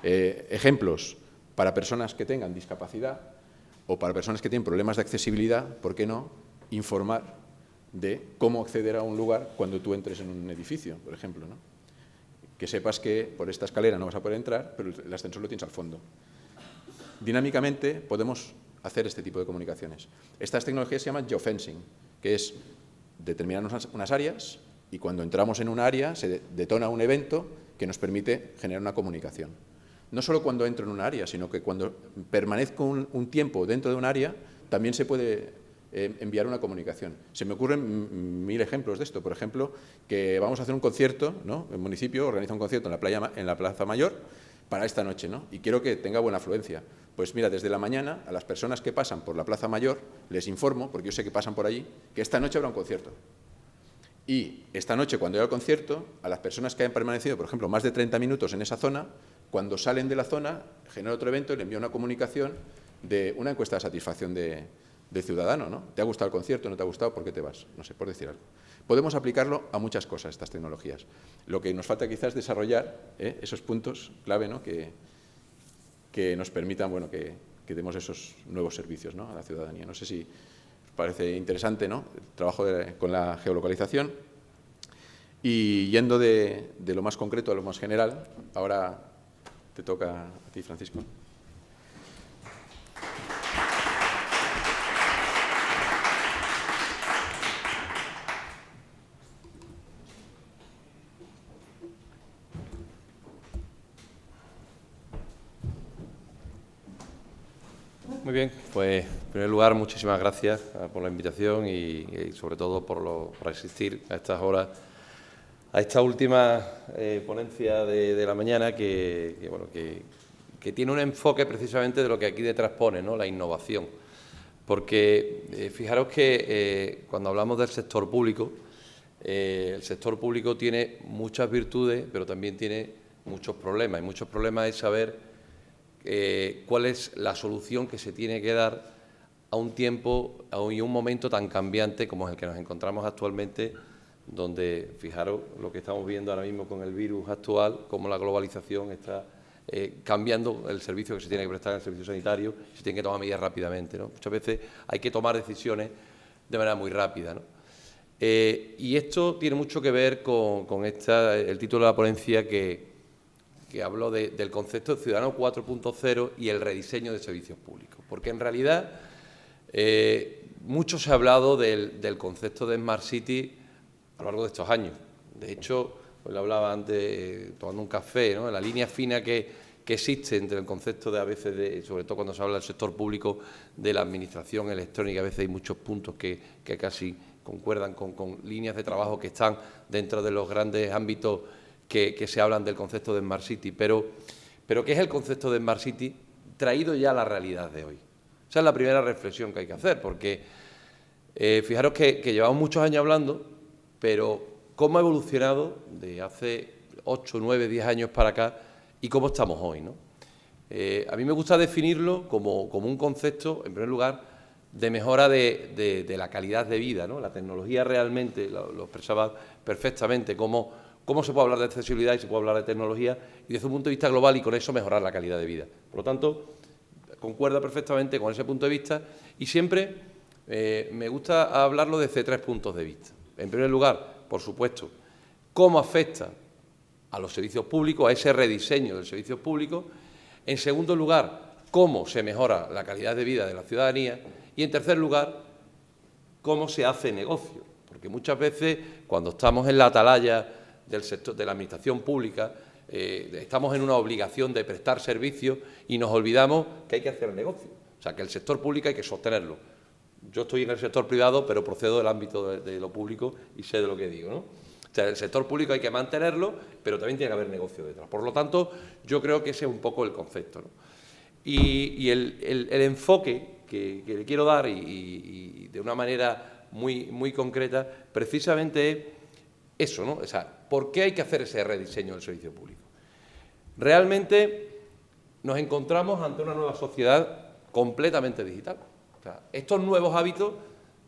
Ejemplos para personas que tengan discapacidad o para personas que tienen problemas de accesibilidad, ¿por qué no informar de cómo acceder a un lugar cuando tú entres en un edificio, por ejemplo, ¿no? Que sepas que por esta escalera no vas a poder entrar, pero el ascensor lo tienes al fondo. Dinámicamente podemos hacer este tipo de comunicaciones. Estas tecnologías se llaman geofencing, que es determinar unas áreas y cuando entramos en una área se detona un evento que nos permite generar una comunicación. No solo cuando entro en un área, sino que cuando permanezco un tiempo dentro de un área, también se puede enviar una comunicación. Se me ocurren 1000 ejemplos de esto. Por ejemplo, que vamos a hacer un concierto, ¿no? El municipio organiza un concierto en la Plaza Mayor para esta noche, ¿no? Y quiero que tenga buena afluencia. Pues mira, desde la mañana a las personas que pasan por la Plaza Mayor les informo, porque yo sé que pasan por allí, que esta noche habrá un concierto. Y esta noche, cuando haya el concierto, a las personas que hayan permanecido, por ejemplo, más de 30 minutos en esa zona, cuando salen de la zona, genero otro evento y le envío una comunicación de una encuesta de satisfacción de ciudadano, ¿no? ¿Te ha gustado el concierto? ¿No te ha gustado? ¿Por qué te vas? No sé, por decir algo. Podemos aplicarlo a muchas cosas, estas tecnologías. Lo que nos falta quizás es desarrollar esos puntos clave, ¿no? que nos permitan, bueno, que demos esos nuevos servicios, ¿no? A la ciudadanía. No sé si os parece interesante, ¿no? El trabajo con la geolocalización. Y yendo de lo más concreto a lo más general, ahora te toca a ti, Francisco. Muy bien, pues en primer lugar muchísimas gracias por la invitación y sobre todo por asistir a estas horas, a esta última ponencia de la mañana que tiene un enfoque precisamente de lo que aquí detrás pone, ¿no? La innovación. Porque fijaros que cuando hablamos del sector público, el sector público tiene muchas virtudes, pero también tiene muchos problemas. Y muchos problemas es saber cuál es la solución que se tiene que dar a un tiempo y un momento tan cambiante como es el que nos encontramos actualmente, donde, fijaros lo que estamos viendo ahora mismo con el virus actual, cómo la globalización está cambiando el servicio que se tiene que prestar en el servicio sanitario, se tienen que tomar medidas rápidamente, ¿no? Muchas veces hay que tomar decisiones de manera muy rápida, ¿no? Y esto tiene mucho que ver con el título de la ponencia que habló del concepto de Ciudadano 4.0 y el rediseño de servicios públicos. Porque en realidad mucho se ha hablado del concepto de Smart City a lo largo de estos años. De hecho, pues lo hablaba antes tomando un café, ¿no? La línea fina que existe entre el concepto de a veces, sobre todo cuando se habla del sector público, de la administración electrónica, a veces hay muchos puntos que casi concuerdan con líneas de trabajo que están dentro de los grandes ámbitos que se hablan del concepto de Smart City, pero ¿qué es el concepto de Smart City traído ya a la realidad de hoy? Esa es la primera reflexión que hay que hacer, porque fijaros que llevamos muchos años hablando, pero cómo ha evolucionado de hace 8, 9, 10 años para acá y cómo estamos hoy, ¿no? A mí me gusta definirlo como un concepto, en primer lugar, de mejora de la calidad de vida, ¿no? La tecnología realmente, lo expresaba perfectamente, cómo se puede hablar de accesibilidad y se puede hablar de tecnología y desde un punto de vista global y con eso mejorar la calidad de vida. Por lo tanto, concuerda perfectamente con ese punto de vista y siempre me gusta hablarlo desde 3 puntos de vista. En primer lugar, por supuesto, cómo afecta a los servicios públicos, a ese rediseño del servicio público. En segundo lugar, cómo se mejora la calidad de vida de la ciudadanía. Y en tercer lugar, cómo se hace negocio. Porque muchas veces, cuando estamos en la atalaya del sector de la administración pública, estamos en una obligación de prestar servicios y nos olvidamos que hay que hacer negocio. O sea, que el sector público hay que sostenerlo. Yo estoy en el sector privado, pero procedo del ámbito de lo público y sé de lo que digo, ¿no? O sea, el sector público hay que mantenerlo, pero también tiene que haber negocio detrás. Por lo tanto, yo creo que ese es un poco el concepto, ¿no? Y el enfoque que le quiero dar, y de una manera muy concreta, precisamente es eso, ¿no? O sea, ¿por qué hay que hacer ese rediseño del servicio público? Realmente nos encontramos ante una nueva sociedad completamente digital. O sea, estos nuevos hábitos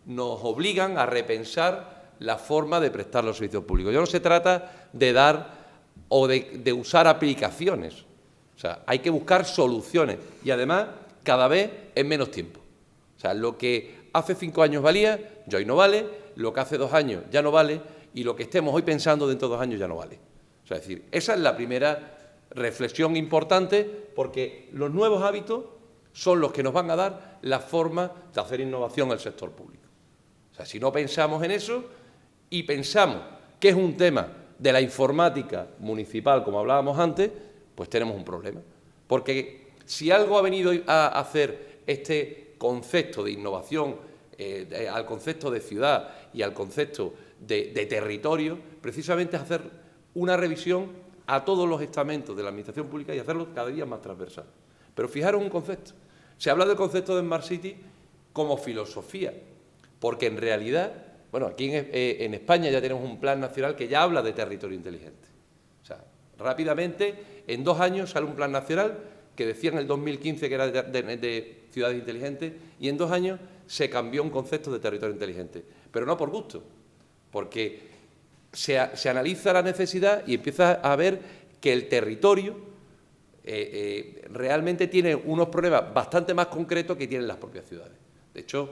nos obligan a repensar la forma de prestar los servicios públicos. Ya no se trata de dar o de usar aplicaciones. O sea, hay que buscar soluciones y además cada vez en menos tiempo. O sea, lo que hace 5 años valía, ya hoy no vale, lo que hace 2 años ya no vale y lo que estemos hoy pensando dentro de 2 años ya no vale. O sea, es decir, esa es la primera reflexión importante porque los nuevos hábitos son los que nos van a dar la forma de hacer innovación en el sector público. O sea, si no pensamos en eso y pensamos que es un tema de la informática municipal, como hablábamos antes, pues tenemos un problema. Porque si algo ha venido a hacer este concepto de innovación al concepto de ciudad y al concepto de territorio, precisamente es hacer una revisión a todos los estamentos de la administración pública y hacerlo cada día más transversal. Pero fijaros un concepto. Se habla del concepto de Smart City como filosofía, porque en realidad, bueno, aquí en España ya tenemos un plan nacional que ya habla de territorio inteligente. O sea, rápidamente, en 2 años sale un plan nacional que decía en el 2015 que era de ciudades inteligentes y en 2 años se cambió un concepto de territorio inteligente. Pero no por gusto, porque se analiza la necesidad y empieza a ver que el territorio realmente tiene unos problemas bastante más concretos que tienen las propias ciudades. De hecho,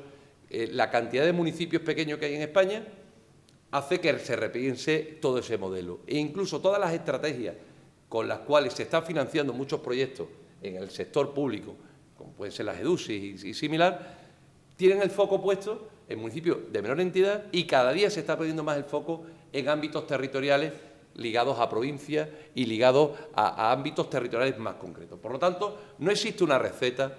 la cantidad de municipios pequeños que hay en España hace que se repiense todo ese modelo. E incluso todas las estrategias con las cuales se están financiando muchos proyectos en el sector público, como pueden ser las EDUSI y similar, tienen el foco puesto en municipios de menor entidad y cada día se está poniendo más el foco en ámbitos territoriales ligados a provincias y ligados a ámbitos territoriales más concretos. Por lo tanto, no existe una receta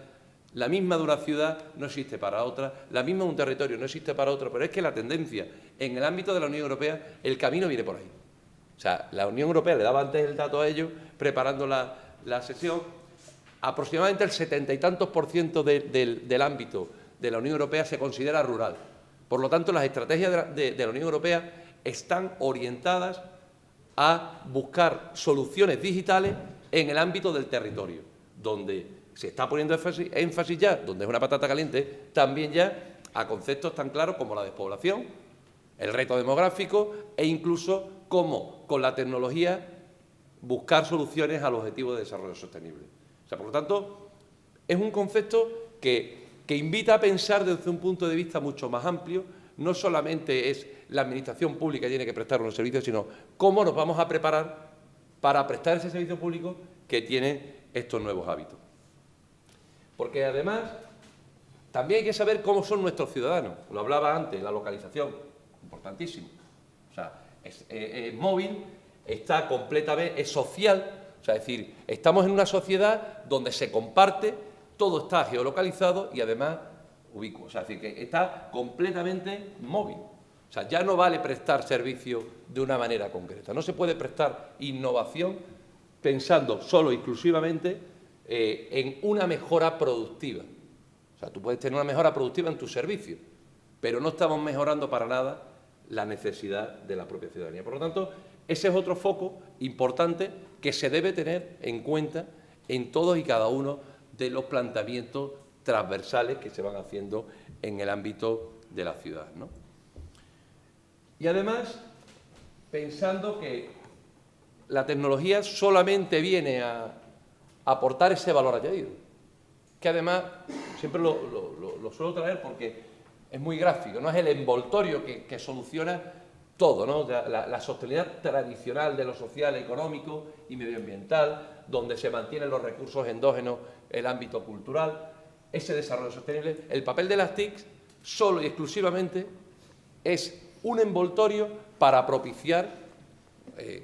La misma de una ciudad no existe para otra, la misma de un territorio no existe para otro, pero es que la tendencia en el ámbito de la Unión Europea, el camino viene por ahí. O sea, la Unión Europea, le daba antes el dato a ellos, preparando la sesión, aproximadamente el 70 y tantos % del ámbito de la Unión Europea se considera rural. Por lo tanto, las estrategias de la Unión Europea están orientadas a buscar soluciones digitales en el ámbito del territorio, donde se está poniendo énfasis ya, donde es una patata caliente, también ya a conceptos tan claros como la despoblación, el reto demográfico e incluso cómo con la tecnología buscar soluciones al objetivo de desarrollo sostenible. O sea, por lo tanto, es un concepto que invita a pensar desde un punto de vista mucho más amplio. No solamente es la administración pública que tiene que prestar unos servicios, sino cómo nos vamos a preparar para prestar ese servicio público que tiene estos nuevos hábitos. Porque además también hay que saber cómo son nuestros ciudadanos. Lo hablaba antes, la localización, importantísimo. O sea, es móvil, está completamente, es social. O sea, es decir, estamos en una sociedad donde se comparte, todo está geolocalizado y además ubicuo. O sea, es decir, que está completamente móvil. O sea, ya no vale prestar servicio de una manera concreta. No se puede prestar innovación pensando solo y exclusivamente en una mejora productiva. O sea, tú puedes tener una mejora productiva en tu servicio, pero no estamos mejorando para nada la necesidad de la propia ciudadanía. Por lo tanto, ese es otro foco importante que se debe tener en cuenta en todos y cada uno de los planteamientos transversales que se van haciendo en el ámbito de la ciudad, ¿no? Y además, pensando que la tecnología solamente viene a aportar ese valor añadido, que además siempre lo suelo traer porque es muy gráfico, no es el envoltorio que soluciona todo, ¿no? La sostenibilidad tradicional de lo social, económico y medioambiental, donde se mantienen los recursos endógenos, el ámbito cultural, ese desarrollo sostenible. El papel de las TIC solo y exclusivamente es un envoltorio para propiciar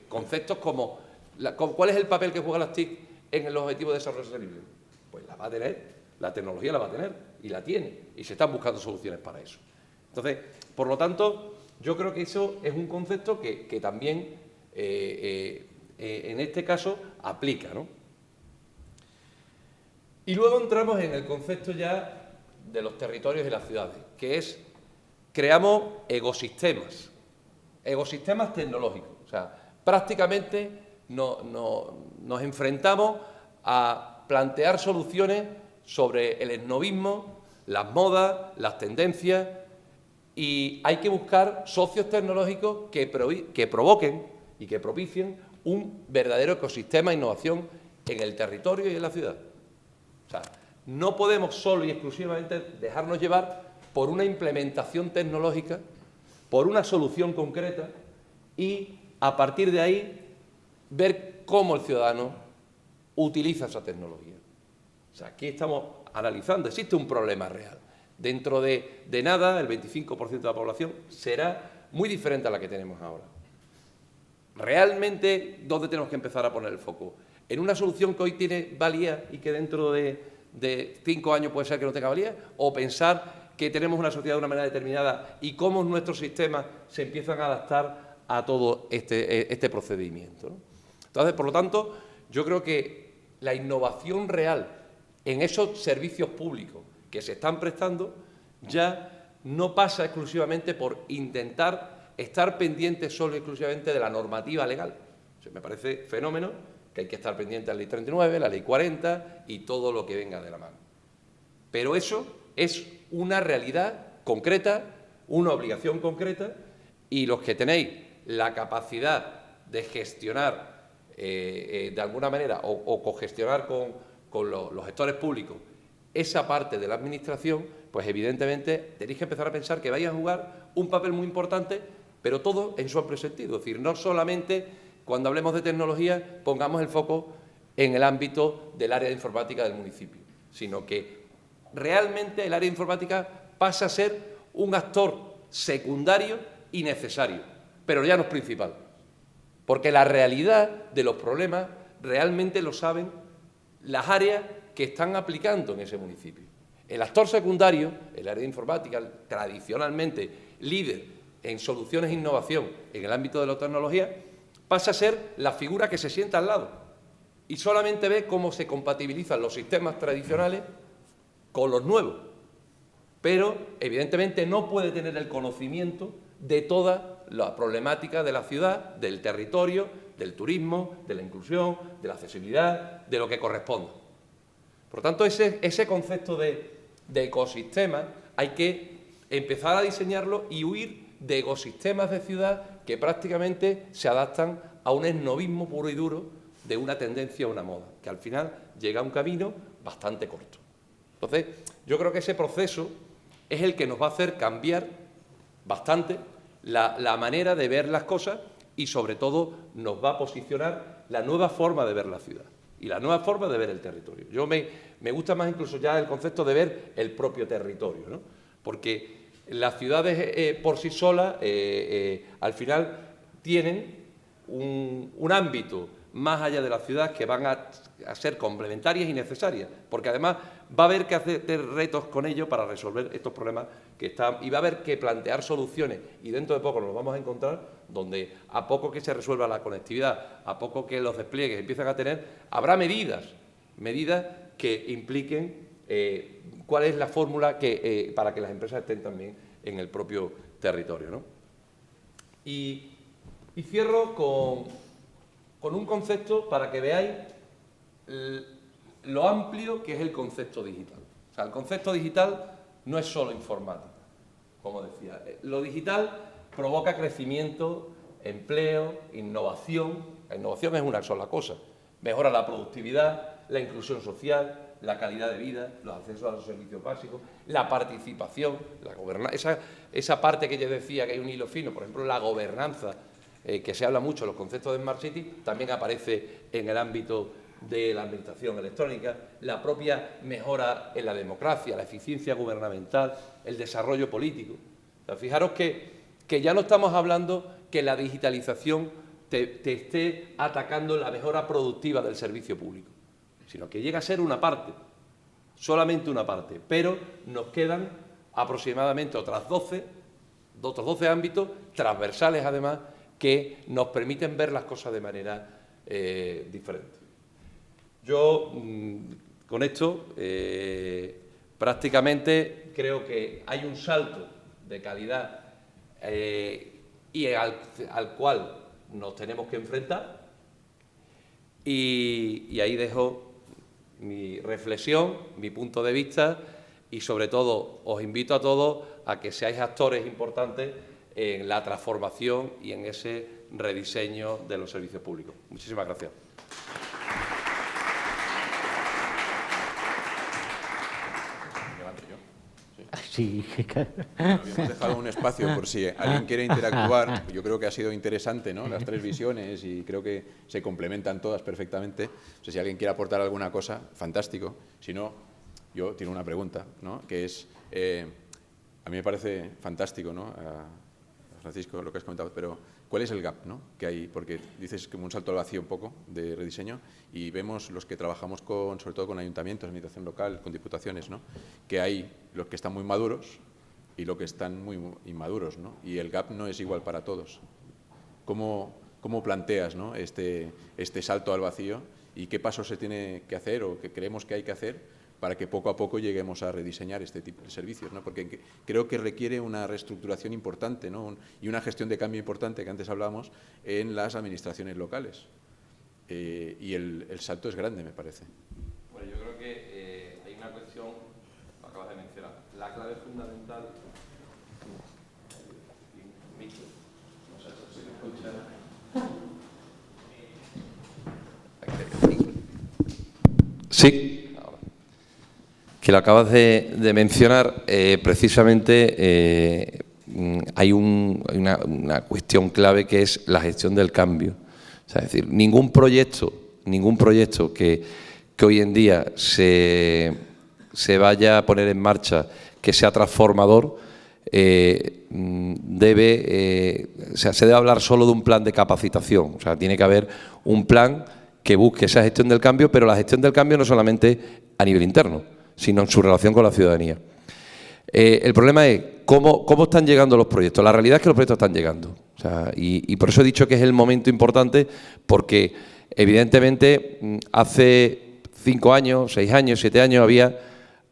conceptos como ¿cuál es el papel que juegan las TIC en los objetivos de desarrollo sostenible? Pues la va a tener, la tecnología la va a tener y la tiene, y se están buscando soluciones para eso. Entonces, por lo tanto, yo creo que eso es un concepto que también en este caso aplica, ¿no? Y luego entramos en el concepto ya de los territorios y las ciudades, que es, creamos ecosistemas tecnológicos. O sea, prácticamente nos enfrentamos a plantear soluciones sobre el esnovismo, las modas, las tendencias, y hay que buscar socios tecnológicos que provoquen y que propicien un verdadero ecosistema de innovación en el territorio y en la ciudad. O sea, no podemos solo y exclusivamente dejarnos llevar por una implementación tecnológica, por una solución concreta y a partir de ahí ver cómo el ciudadano utiliza esa tecnología. O sea, aquí estamos analizando, existe un problema real. Dentro de nada, el 25% de la población será muy diferente a la que tenemos ahora. Realmente, ¿dónde tenemos que empezar a poner el foco? ¿En una solución que hoy tiene valía y que dentro de 5 años puede ser que no tenga valía? ¿O pensar que tenemos una sociedad de una manera determinada y cómo nuestros sistemas se empiezan a adaptar a todo este procedimiento, ¿no? Entonces, por lo tanto, yo creo que la innovación real en esos servicios públicos que se están prestando ya no pasa exclusivamente por intentar estar pendientes solo y exclusivamente de la normativa legal. O sea, me parece fenómeno que hay que estar pendiente de la Ley 39, la Ley 40 y todo lo que venga de la mano. Pero eso es una realidad concreta, una obligación concreta, y los que tenéis la capacidad de gestionar de alguna manera o cogestionar con los gestores públicos esa parte de la administración, pues evidentemente tenéis que empezar a pensar que vais a jugar un papel muy importante, pero todo en su amplio sentido. Es decir, no solamente cuando hablemos de tecnología pongamos el foco en el ámbito del área de informática del municipio, sino que realmente el área de informática pasa a ser un actor secundario y necesario, pero ya no es principal, porque la realidad de los problemas realmente lo saben las áreas que están aplicando en ese municipio. El actor secundario, el área de informática, tradicionalmente líder en soluciones e innovación en el ámbito de la tecnología, pasa a ser la figura que se sienta al lado y solamente ve cómo se compatibilizan los sistemas tradicionales con los nuevos. Pero, evidentemente, no puede tener el conocimiento de toda la problemática de la ciudad, del territorio, del turismo, de la inclusión, de la accesibilidad, de lo que corresponda. Por lo tanto, ese concepto de ecosistema hay que empezar a diseñarlo y huir de ecosistemas de ciudad que prácticamente se adaptan a un esnovismo puro y duro de una tendencia a una moda, que al final llega a un camino bastante corto. Entonces, yo creo que ese proceso es el que nos va a hacer cambiar bastante la manera de ver las cosas y, sobre todo, nos va a posicionar la nueva forma de ver la ciudad y la nueva forma de ver el territorio. Yo me gusta más incluso ya el concepto de ver el propio territorio, ¿no? Porque las ciudades por sí solas, al final, tienen un ámbito más allá de la ciudad que van a ser complementarias y necesarias, porque además va a haber que hacer retos con ello para resolver estos problemas que están, y va a haber que plantear soluciones, y dentro de poco nos vamos a encontrar donde a poco que se resuelva la conectividad, a poco que los despliegues empiezan a tener, habrá medidas que impliquen cuál es la fórmula para que las empresas estén también en el propio territorio, ¿no? Y cierro con un concepto para que veáis lo amplio que es el concepto digital. O sea, el concepto digital no es solo informática, como decía. Lo digital provoca crecimiento, empleo, innovación. La innovación es una sola cosa. Mejora la productividad, la inclusión social, la calidad de vida, los accesos a los servicios básicos, la participación, la gobernanza. Esa parte que yo decía que hay un hilo fino, por ejemplo, la gobernanza, que se habla mucho, los conceptos de Smart City, también aparece en el ámbito de la administración electrónica, la propia mejora en la democracia, la eficiencia gubernamental, el desarrollo político. O sea, fijaros que ya no estamos hablando que la digitalización te esté atacando la mejora productiva del servicio público, sino que llega a ser una parte, solamente una parte, pero nos quedan aproximadamente otros 12 ámbitos transversales además que nos permiten ver las cosas de manera diferente. Yo, con esto, prácticamente creo que hay un salto de calidad y al cual nos tenemos que enfrentar, y ahí dejo mi reflexión, mi punto de vista, y sobre todo os invito a todos a que seáis actores importantes en la transformación y en ese rediseño de los servicios públicos. Muchísimas gracias. Sí. Habíamos dejado un espacio por si alguien quiere interactuar. Yo creo que ha sido interesante, ¿no?, las tres visiones, y creo que se complementan todas perfectamente. O sea, si alguien quiere aportar alguna cosa, fantástico. Si no, yo tengo una pregunta, ¿no?, que es, a mí me parece fantástico, ¿no?, Francisco, lo que has comentado, pero ¿cuál es el gap, ¿no?, que hay? Porque dices que un salto al vacío un poco de rediseño, y vemos los que trabajamos sobre todo con ayuntamientos, administración local, con diputaciones, ¿no?, que hay los que están muy maduros y los que están muy inmaduros, ¿no?, y el gap no es igual para todos. ¿Cómo planteas, ¿no?, este salto al vacío, y qué pasos se tiene que hacer o que creemos que hay que hacer para que poco a poco lleguemos a rediseñar este tipo de servicios, ¿no? Porque creo que requiere una reestructuración importante, ¿no?, y una gestión de cambio importante, que antes hablábamos, en las administraciones locales. Y el salto es grande, me parece. Bueno, yo creo que hay una cuestión, lo acabas de mencionar, la clave fundamental. No sé si me escuchan. Sí. Que lo acabas de mencionar, precisamente hay una cuestión clave, que es la gestión del cambio. O sea, es decir, ningún proyecto que hoy en día se vaya a poner en marcha, que sea transformador, se debe hablar solo de un plan de capacitación. O sea, tiene que haber un plan que busque esa gestión del cambio, pero la gestión del cambio no solamente a nivel interno, sino en su relación con la ciudadanía. El problema es cómo están llegando los proyectos. La realidad es que los proyectos están llegando. O sea, y por eso he dicho que es el momento importante, porque evidentemente hace 5 años, 6 años, 7 años había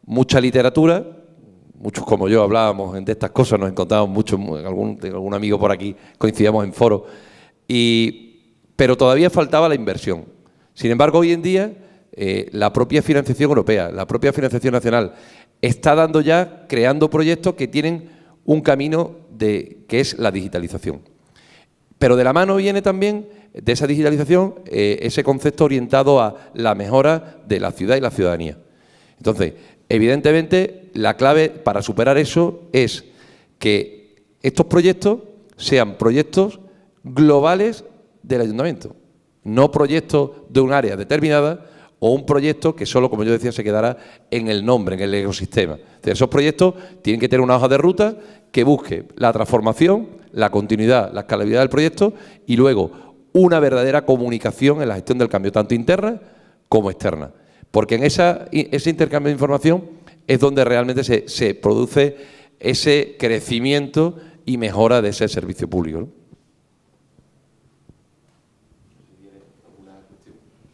mucha literatura. Muchos como yo hablábamos de estas cosas, nos encontrábamos mucho, algún amigo por aquí, coincidíamos en foros, pero todavía faltaba la inversión. Sin embargo, hoy en día, la propia financiación europea, la propia financiación nacional, está dando ya, creando proyectos que tienen un camino que es la digitalización. Pero de la mano viene también, de esa digitalización, ese concepto orientado a la mejora de la ciudad y la ciudadanía. Entonces, evidentemente, la clave para superar eso es que estos proyectos sean proyectos globales del ayuntamiento, no proyectos de un área determinada o un proyecto que solo, como yo decía, se quedará en el nombre, en el ecosistema. Entonces, esos proyectos tienen que tener una hoja de ruta que busque la transformación, la continuidad, la escalabilidad del proyecto y luego una verdadera comunicación en la gestión del cambio, tanto interna como externa. Porque en ese intercambio de información es donde realmente se produce ese crecimiento y mejora de ese servicio público, ¿no?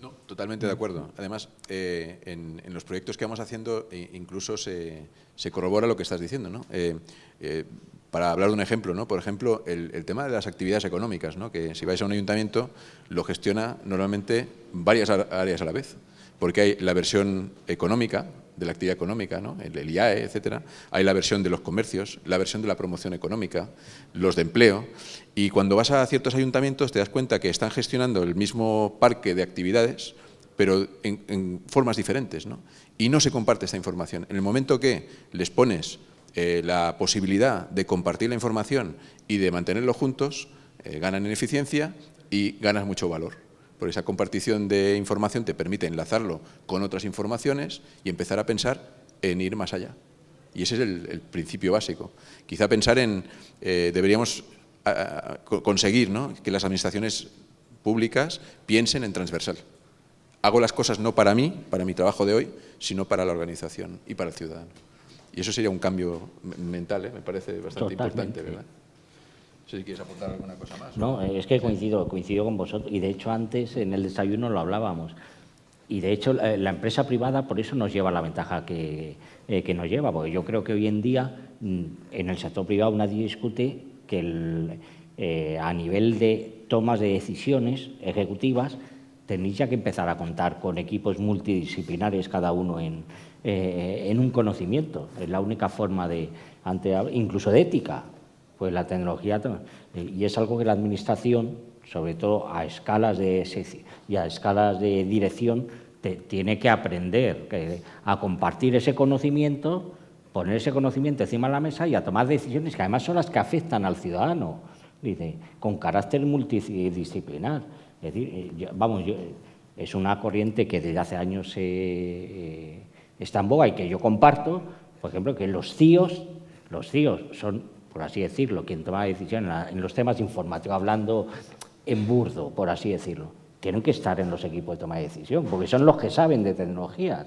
No, totalmente de acuerdo. Además, en los proyectos que vamos haciendo incluso se corrobora lo que estás diciendo, ¿no? Para hablar de un ejemplo, ¿no? Por ejemplo, el tema de las actividades económicas, ¿no? Que si vais a un ayuntamiento lo gestiona normalmente varias áreas a la vez, porque hay la versión económica, de la actividad económica, ¿no? El IAE, etcétera. Hay la versión de los comercios, la versión de la promoción económica, los de empleo. Y cuando vas a ciertos ayuntamientos te das cuenta que están gestionando el mismo parque de actividades, pero en formas diferentes, ¿no? Y no se comparte esta información. En el momento que les pones la posibilidad de compartir la información y de mantenerlo juntos, ganan en eficiencia y ganas mucho valor. Por esa compartición de información te permite enlazarlo con otras informaciones y empezar a pensar en ir más allá. Y ese es el principio básico. Quizá pensar en, deberíamos conseguir, ¿no?, que las administraciones públicas piensen en transversal. Hago las cosas no para mí, para mi trabajo de hoy, sino para la organización y para el ciudadano. Y eso sería un cambio mental, me parece bastante importante, ¿verdad? No sé si quieres apuntar alguna cosa más. No, es que coincido con vosotros. Y de hecho antes en el desayuno lo hablábamos. Y de hecho la empresa privada por eso nos lleva la ventaja que nos lleva. Porque yo creo que hoy en día en el sector privado nadie discute que a nivel de tomas de decisiones ejecutivas tenéis ya que empezar a contar con equipos multidisciplinares, cada uno en un conocimiento. Es la única forma incluso de ética. Pues la tecnología, y es algo que la Administración, sobre todo a escalas de dirección, tiene que aprender a compartir ese conocimiento, poner ese conocimiento encima de la mesa y a tomar decisiones que además son las que afectan al ciudadano, dice, con carácter multidisciplinar. Es decir, es una corriente que desde hace años está en boga y que yo comparto, por ejemplo, que los CIOs son, por así decirlo, quien toma decisiones en los temas informáticos, hablando en burdo, por así decirlo, tienen que estar en los equipos de toma de decisión, porque son los que saben de tecnologías.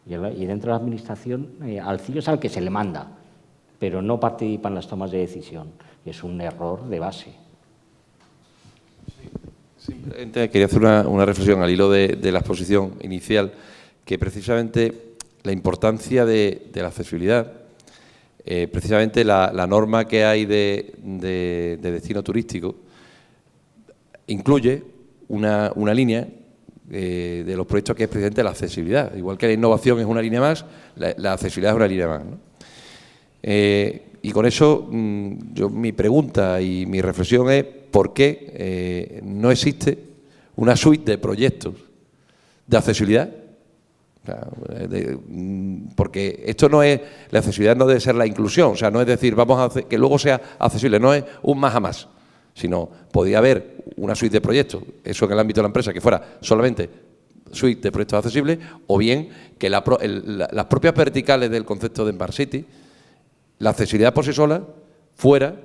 Y dentro de la Administración, al CIO es al que se le manda, pero no participa en las tomas de decisión. Y es un error de base. Simplemente quería hacer una reflexión al hilo de la exposición inicial, que precisamente la importancia de la accesibilidad, precisamente la norma que hay de destino turístico incluye una línea de los proyectos que es precisamente la accesibilidad. Igual que la innovación es una línea más, la accesibilidad es una línea más, ¿no? Y con eso mi pregunta y mi reflexión es ¿por qué no existe una suite de proyectos de accesibilidad? O sea, porque esto no es, la accesibilidad no debe ser la inclusión, o sea, no es decir, vamos a hacer que luego sea accesible, no es un más a más, sino podría haber una suite de proyectos, eso en el ámbito de la empresa, que fuera solamente suite de proyectos accesibles, o bien que las propias verticales del concepto de Smart City, la accesibilidad por sí sola fuera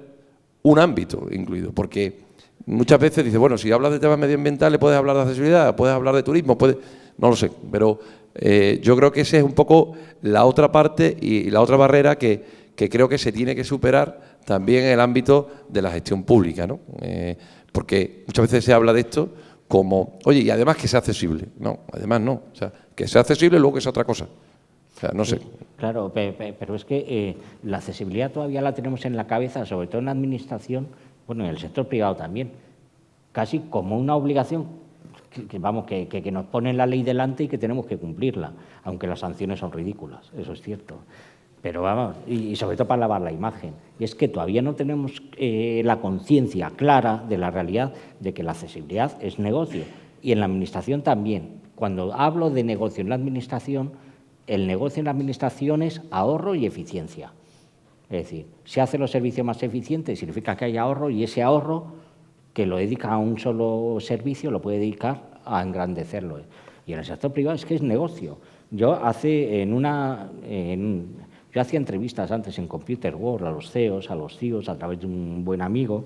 un ámbito incluido, porque muchas veces dice, bueno, si hablas de temas medioambientales puedes hablar de accesibilidad, puedes hablar de turismo, no lo sé, pero yo creo que esa es un poco la otra parte y la otra barrera que creo que se tiene que superar también en el ámbito de la gestión pública, ¿no? Porque muchas veces se habla de esto como, oye, y además que sea accesible. No, además no. O sea, que sea accesible luego que sea otra cosa. O sea, no sé. Claro, pero es que la accesibilidad todavía la tenemos en la cabeza, sobre todo en la administración, bueno, en el sector privado también, casi como una obligación que nos pone la ley delante y que tenemos que cumplirla, aunque las sanciones son ridículas, eso es cierto. Pero vamos, y sobre todo para lavar la imagen. Y es que todavía no tenemos la conciencia clara de la realidad de que la accesibilidad es negocio. Y en la administración también. Cuando hablo de negocio en la administración, el negocio en la administración es ahorro y eficiencia. Es decir, si hace los servicios más eficientes, significa que hay ahorro, y ese ahorro que lo dedica a un solo servicio lo puede dedicar a engrandecerlo. Y en el sector privado es que es negocio. Yo hacía entrevistas antes en Computer World a los CEOs, a los CIOs, a través de un buen amigo,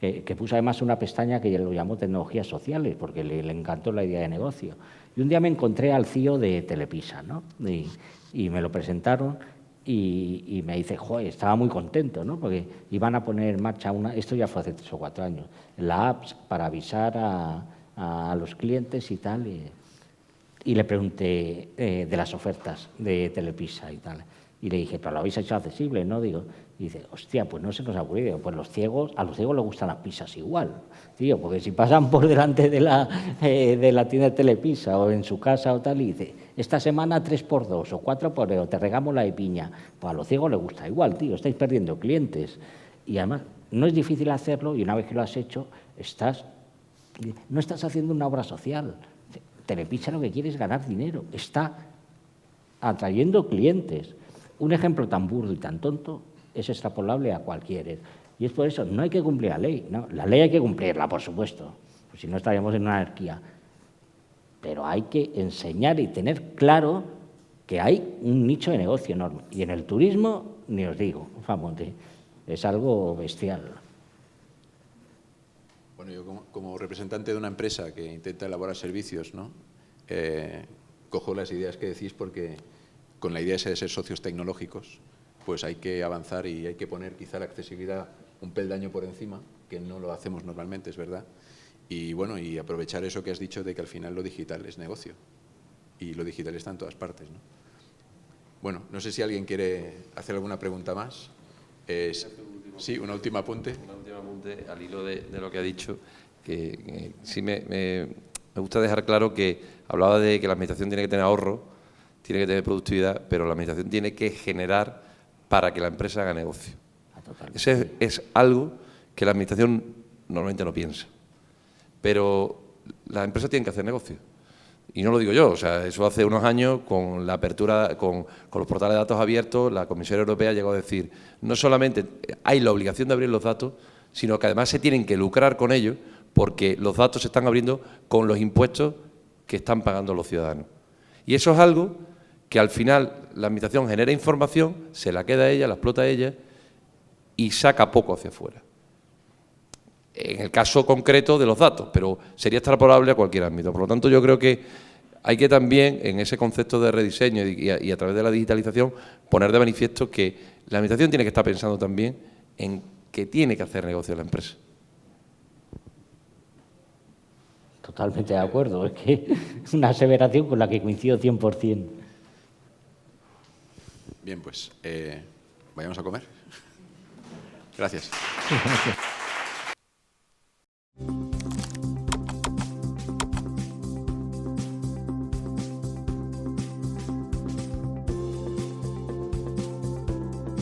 que puso además una pestaña que lo llamó tecnologías sociales, porque le encantó la idea de negocio. Y un día me encontré al CEO de Telepisa, ¿no? Y me lo presentaron y me dice, joder, estaba muy contento, ¿no? Porque iban a poner en marcha esto ya fue hace 3 o 4 años, la app para avisar a los clientes y tal. Y le pregunté de las ofertas de Telepisa y tal. Y le dije, pero lo habéis hecho accesible, ¿no? Digo, y dice, hostia, pues no se nos ha ocurrido. Pues a los ciegos les gustan las pizzas igual, tío, porque si pasan por delante de la tienda de Telepisa o en su casa o tal, y dice, esta semana 3x2 o 4x2, te regamos la de piña. Pues a los ciegos les gusta igual, tío, estáis perdiendo clientes. Y además, no es difícil hacerlo, y una vez que lo has hecho, no estás haciendo una obra social. Telepisa lo que quiere es ganar dinero, está atrayendo clientes. Un ejemplo tan burdo y tan tonto es extrapolable a cualquiera. Y es por eso, no hay que cumplir la ley, ¿no? La ley hay que cumplirla, por supuesto, pues si no estaríamos en una anarquía. Pero hay que enseñar y tener claro que hay un nicho de negocio enorme. Y en el turismo, ni os digo, vamos, es algo bestial. Bueno, yo como representante de una empresa que intenta elaborar servicios, ¿no? Cojo las ideas que decís porque con la idea esa de ser socios tecnológicos, pues hay que avanzar y hay que poner quizá la accesibilidad un peldaño por encima, que no lo hacemos normalmente, es verdad. Y bueno, y aprovechar eso que has dicho de que al final lo digital es negocio y lo digital está en todas partes, ¿no? Bueno, no sé si alguien quiere hacer alguna pregunta más. Sí, un último apunte. Un último apunte al hilo de lo que ha dicho, que sí me gusta dejar claro que hablaba de que la administración tiene que tener ahorro, tiene que tener productividad, pero la administración tiene que generar para que la empresa haga negocio. Ese es algo que la administración normalmente no piensa. Pero las empresas tienen que hacer negocio. Y no lo digo yo, o sea, eso hace unos años, con la apertura, con los portales de datos abiertos, la Comisión Europea llegó a decir, no solamente hay la obligación de abrir los datos, sino que además se tienen que lucrar con ellos, porque los datos se están abriendo con los impuestos que están pagando los ciudadanos. Y eso es algo que al final la administración genera información, se la queda ella, la explota ella y saca poco hacia afuera. En el caso concreto de los datos, pero sería extrapolable a cualquier ámbito. Por lo tanto, yo creo que hay que también, en ese concepto de rediseño y a través de la digitalización, poner de manifiesto que la administración tiene que estar pensando también en que tiene que hacer negocio la empresa. Totalmente de acuerdo, es que es una aseveración con la que coincido 100%. Bien, pues vayamos a comer. Gracias.